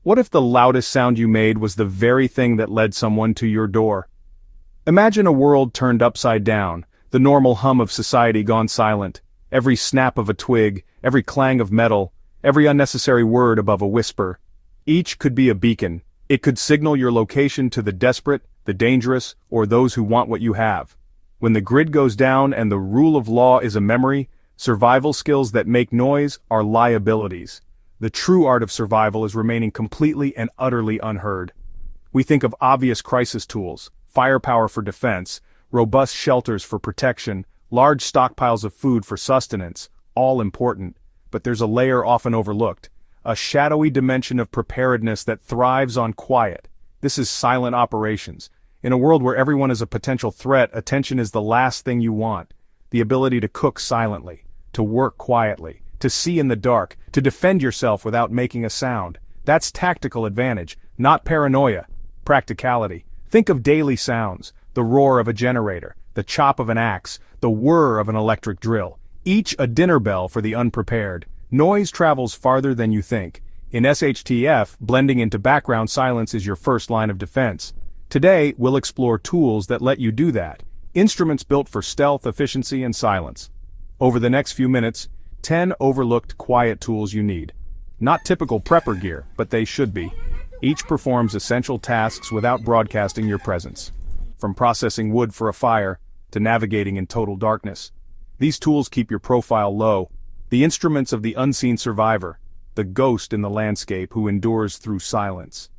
What if the loudest sound you made was the very thing that led someone to your door? Imagine a world turned upside down, the normal hum of society gone silent, every snap of a twig, every clang of metal, every unnecessary word above a whisper. Each could be a beacon. It could signal your location to the desperate, the dangerous, or those who want what you have. When the grid goes down and the rule of law is a memory, survival skills that make noise are liabilities. The true art of survival is remaining completely and utterly unheard. We think of obvious crisis tools, firepower for defense, robust shelters for protection, large stockpiles of food for sustenance, all important, but there's a layer often overlooked, a shadowy dimension of preparedness that thrives on quiet. This is silent operations. In a world where everyone is a potential threat, attention is the last thing you want. The ability to cook silently, to work quietly, to see in the dark, to defend yourself without making a sound. That's tactical advantage, not paranoia. Practicality. Think of daily sounds, the roar of a generator, the chop of an axe, the whir of an electric drill, each a dinner bell for the unprepared. Noise travels farther than you think. In SHTF, blending into background silence is your first line of defense. Today, we'll explore tools that let you do that, instruments built for stealth, efficiency, and silence. Over the next few minutes, 10 overlooked quiet tools you need. Not typical prepper gear, but they should be. Each performs essential tasks without broadcasting your presence. From processing wood for a fire, to navigating in total darkness. These tools keep your profile low, the instruments of the unseen survivor, the ghost in the landscape who endures through silence.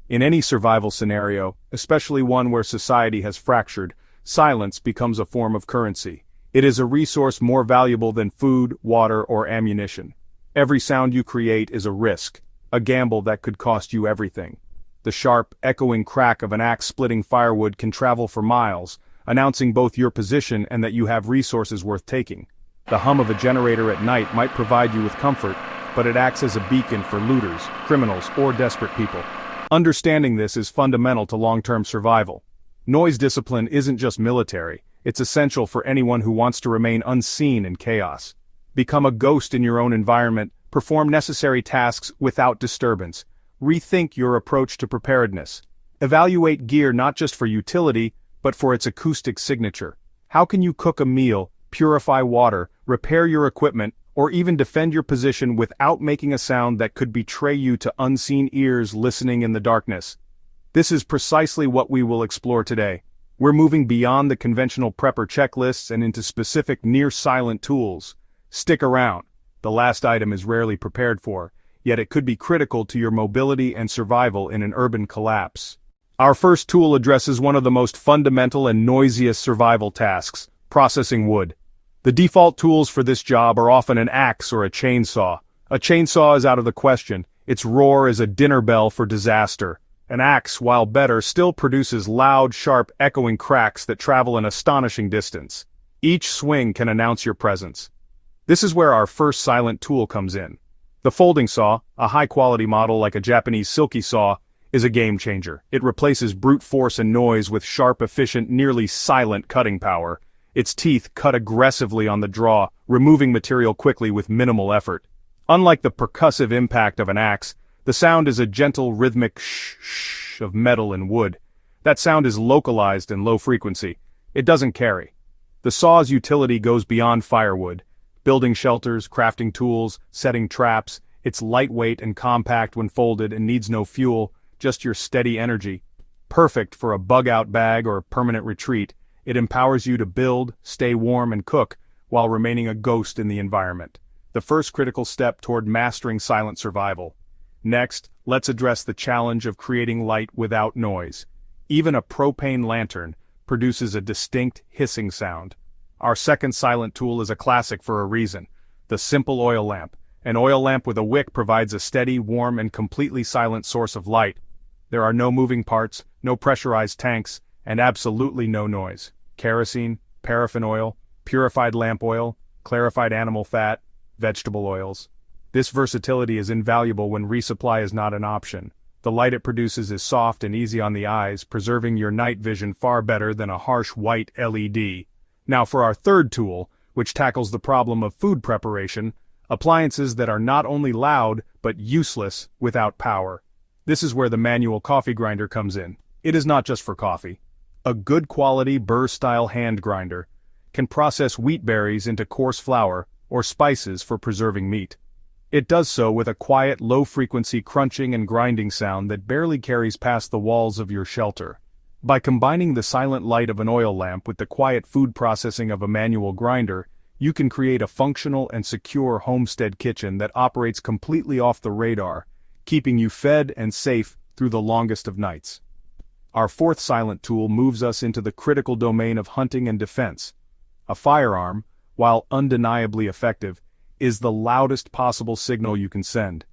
In any survival scenario, especially one where society has fractured, silence becomes a form of currency. It is a resource more valuable than food, water, or ammunition. Every sound you create is a risk, a gamble that could cost you everything. The sharp, echoing crack of an axe splitting firewood can travel for miles, announcing both your position and that you have resources worth taking. The hum of a generator at night might provide you with comfort, but it acts as a beacon for looters, criminals, or desperate people. Understanding this is fundamental to long-term survival. Noise discipline isn't just military, it's essential for anyone who wants to remain unseen in chaos. Become a ghost in your own environment, perform necessary tasks without disturbance. Rethink your approach to preparedness. Evaluate gear not just for utility, but for its acoustic signature. How can you cook a meal, purify water, repair your equipment, or even defend your position without making a sound that could betray you to unseen ears listening in the darkness? This is precisely what we will explore today. We're moving beyond the conventional prepper checklists and into specific near-silent tools. Stick around. The last item is rarely prepared for, yet it could be critical to your mobility and survival in an urban collapse. Our first tool addresses one of the most fundamental and noisiest survival tasks, processing wood. The default tools for this job are often an axe or a chainsaw. A chainsaw is out of the question. Its roar is a dinner bell for disaster. An axe, while better, still produces loud, sharp, echoing cracks that travel an astonishing distance. Each swing can announce your presence. This is where our first silent tool comes in. The folding saw, a high-quality model like a Japanese silky saw, is a game-changer. It replaces brute force and noise with sharp, efficient, nearly silent cutting power. Its teeth cut aggressively on the draw, removing material quickly with minimal effort. Unlike the percussive impact of an axe, the sound is a gentle, rhythmic shh of metal and wood. That sound is localized and low frequency. It doesn't carry. The saw's utility goes beyond firewood. Building shelters, crafting tools, setting traps. It's lightweight and compact when folded and needs no fuel, just your steady energy. Perfect for a bug-out bag or permanent retreat. It empowers you to build, stay warm, and cook, while remaining a ghost in the environment. The first critical step toward mastering silent survival. Next, let's address the challenge of creating light without noise. Even a propane lantern produces a distinct hissing sound. Our second silent tool is a classic for a reason. The simple oil lamp. An oil lamp with a wick provides a steady, warm, and completely silent source of light. There are no moving parts, no pressurized tanks, and absolutely no noise. Kerosene, paraffin oil, purified lamp oil, clarified animal fat, vegetable oils. This versatility is invaluable when resupply is not an option. The light it produces is soft and easy on the eyes, preserving your night vision far better than a harsh white LED. Now for our third tool, which tackles the problem of food preparation, appliances that are not only loud, but useless without power. This is where the manual coffee grinder comes in. It is not just for coffee. A good quality burr-style hand grinder can process wheat berries into coarse flour or spices for preserving meat. It does so with a quiet, low-frequency crunching and grinding sound that barely carries past the walls of your shelter. By combining the silent light of an oil lamp with the quiet food processing of a manual grinder, you can create a functional and secure homestead kitchen that operates completely off the radar, keeping you fed and safe through the longest of nights. Our fourth silent tool moves us into the critical domain of hunting and defense. A firearm, while undeniably effective, is the loudest possible signal you can send.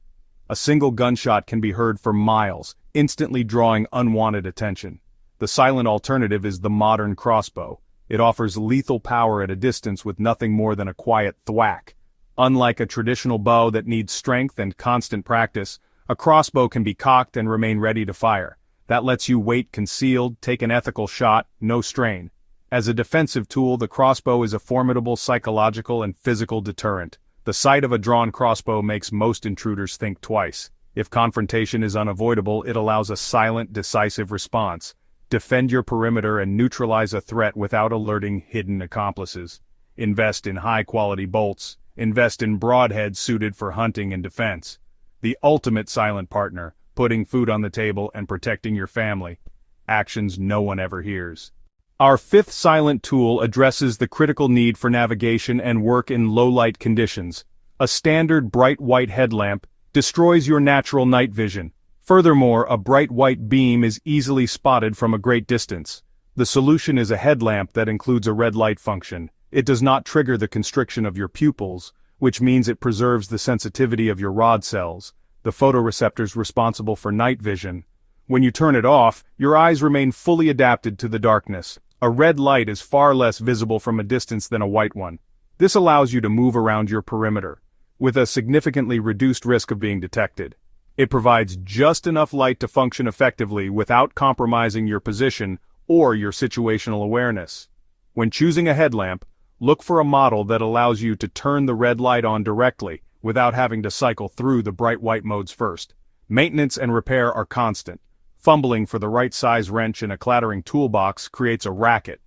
A single gunshot can be heard for miles, instantly drawing unwanted attention. The silent alternative is the modern crossbow. It offers lethal power at a distance with nothing more than a quiet thwack. Unlike a traditional bow that needs strength and constant practice, a crossbow can be cocked and remain ready to fire. That lets you wait concealed, take an ethical shot, no strain. As a defensive tool, the crossbow is a formidable psychological and physical deterrent. The sight of a drawn crossbow makes most intruders think twice. If confrontation is unavoidable, it allows a silent, decisive response. Defend your perimeter and neutralize a threat without alerting hidden accomplices. Invest in high-quality bolts. Invest in broadheads suited for hunting and defense. The ultimate silent partner, putting food on the table and protecting your family. Actions no one ever hears. Our fifth silent tool addresses the critical need for navigation and work in low-light conditions. A standard bright white headlamp destroys your natural night vision. Furthermore, a bright white beam is easily spotted from a great distance. The solution is a headlamp that includes a red light function. It does not trigger the constriction of your pupils, which means it preserves the sensitivity of your rod cells, the photoreceptors responsible for night vision. When you turn it off, your eyes remain fully adapted to the darkness. A red light is far less visible from a distance than a white one. This allows you to move around your perimeter, with a significantly reduced risk of being detected. It provides just enough light to function effectively without compromising your position or your situational awareness. When choosing a headlamp, look for a model that allows you to turn the red light on directly, without having to cycle through the bright white modes first. Maintenance and repair are constant. Fumbling for the right size wrench in a clattering toolbox creates a racket.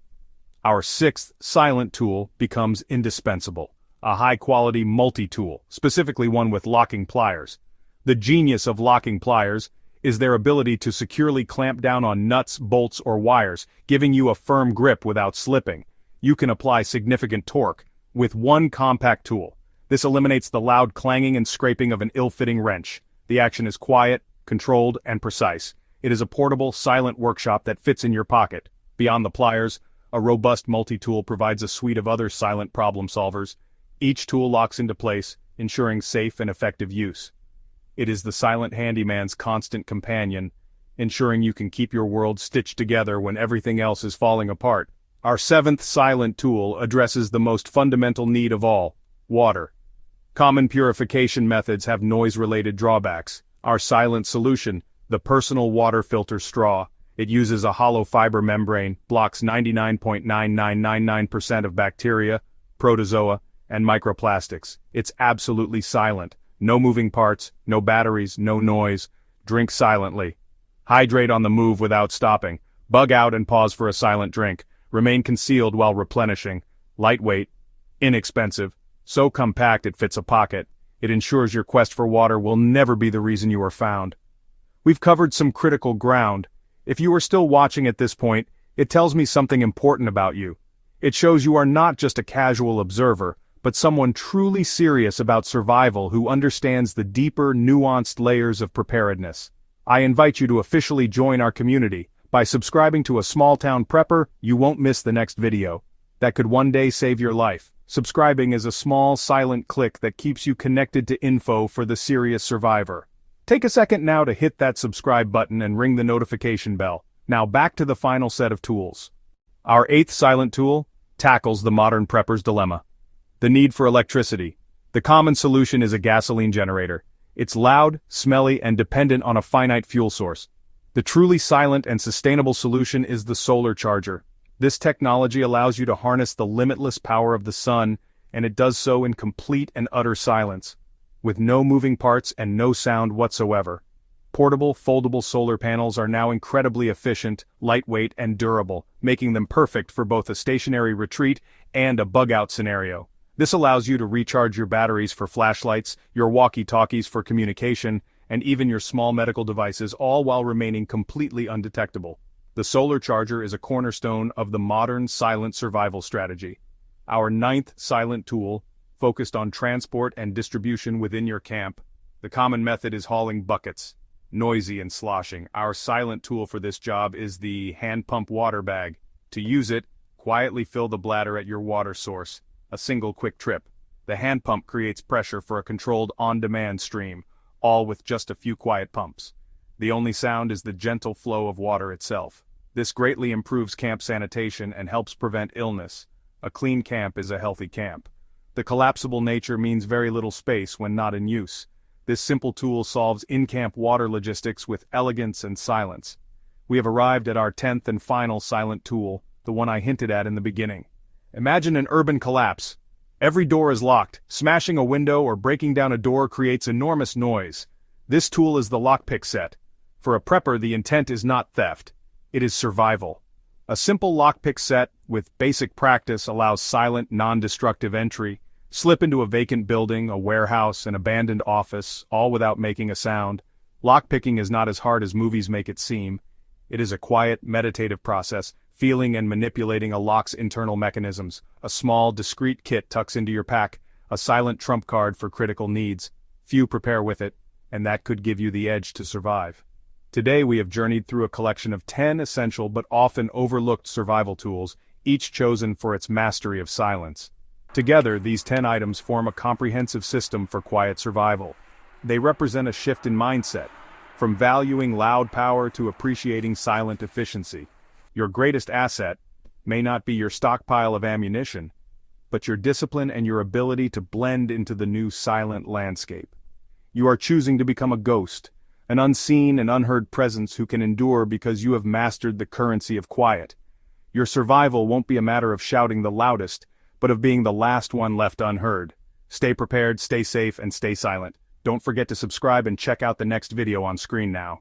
Our sixth silent tool becomes indispensable. A high-quality multi-tool, specifically one with locking pliers. The genius of locking pliers is their ability to securely clamp down on nuts, bolts, or wires, giving you a firm grip without slipping. You can apply significant torque with one compact tool. This eliminates the loud clanging and scraping of an ill-fitting wrench. The action is quiet, controlled, and precise. It is a portable, silent workshop that fits in your pocket. Beyond the pliers, a robust multi-tool provides a suite of other silent problem solvers. Each tool locks into place, ensuring safe and effective use. It is the silent handyman's constant companion, ensuring you can keep your world stitched together when everything else is falling apart. Our seventh silent tool addresses the most fundamental need of all: water. Common purification methods have noise-related drawbacks. Our silent solution, the personal water filter straw. It uses a hollow fiber membrane, blocks 99.9999% of bacteria, protozoa, and microplastics. It's absolutely silent. No moving parts, no batteries, no noise. Drink silently. Hydrate on the move without stopping. Bug out and pause for a silent drink. Remain concealed while replenishing. Lightweight. Inexpensive. So compact it fits a pocket. It ensures your quest for water will never be the reason you are found. We've covered some critical ground. If you are still watching at this point, it tells me something important about you. It shows you are not just a casual observer, but someone truly serious about survival who understands the deeper, nuanced layers of preparedness. I invite you to officially join our community. By subscribing to A Small Town Prepper, you won't miss the next video. That could one day save your life. Subscribing is a small, silent click that keeps you connected to info for the serious survivor. Take a second now to hit that subscribe button and ring the notification bell. Now back to the final set of tools. Our eighth silent tool tackles the modern prepper's dilemma. The need for electricity. The common solution is a gasoline generator. It's loud, smelly, and dependent on a finite fuel source. The truly silent and sustainable solution is the solar charger. This technology allows you to harness the limitless power of the sun, and it does so in complete and utter silence, with no moving parts and no sound whatsoever. Portable, foldable solar panels are now incredibly efficient, lightweight, and durable, making them perfect for both a stationary retreat and a bug-out scenario. This allows you to recharge your batteries for flashlights, your walkie-talkies for communication, and even your small medical devices, all while remaining completely undetectable. The solar charger is a cornerstone of the modern silent survival strategy. Our ninth silent tool, focused on transport and distribution within your camp. The common method is hauling buckets. Noisy and sloshing. Our silent tool for this job is the hand pump water bag. To use it, quietly fill the bladder at your water source. A single quick trip. The hand pump creates pressure for a controlled on-demand stream, all with just a few quiet pumps. The only sound is the gentle flow of water itself. This greatly improves camp sanitation and helps prevent illness. A clean camp is a healthy camp. The collapsible nature means very little space when not in use. This simple tool solves in-camp water logistics with elegance and silence. We have arrived at our 10th and final silent tool, the one I hinted at in the beginning. Imagine an urban collapse. Every door is locked. Smashing a window or breaking down a door creates enormous noise. This tool is the lockpick set. For a prepper, the intent is not theft. It is survival. A simple lockpick set, with basic practice, allows silent, non-destructive entry. Slip into a vacant building, a warehouse, an abandoned office, all without making a sound. Lockpicking is not as hard as movies make it seem. It is a quiet, meditative process, feeling and manipulating a lock's internal mechanisms. A small, discreet kit tucks into your pack, a silent trump card for critical needs. Few prepare with it, and that could give you the edge to survive. Today we have journeyed through a collection of 10 essential but often overlooked survival tools, each chosen for its mastery of silence. Together, these 10 items form a comprehensive system for quiet survival. They represent a shift in mindset, from valuing loud power to appreciating silent efficiency. Your greatest asset may not be your stockpile of ammunition, but your discipline and your ability to blend into the new silent landscape. You are choosing to become a ghost, an unseen and unheard presence who can endure because you have mastered the currency of quiet. Your survival won't be a matter of shouting the loudest, but of being the last one left unheard. Stay prepared, stay safe, and stay silent. Don't forget to subscribe and check out the next video on screen now.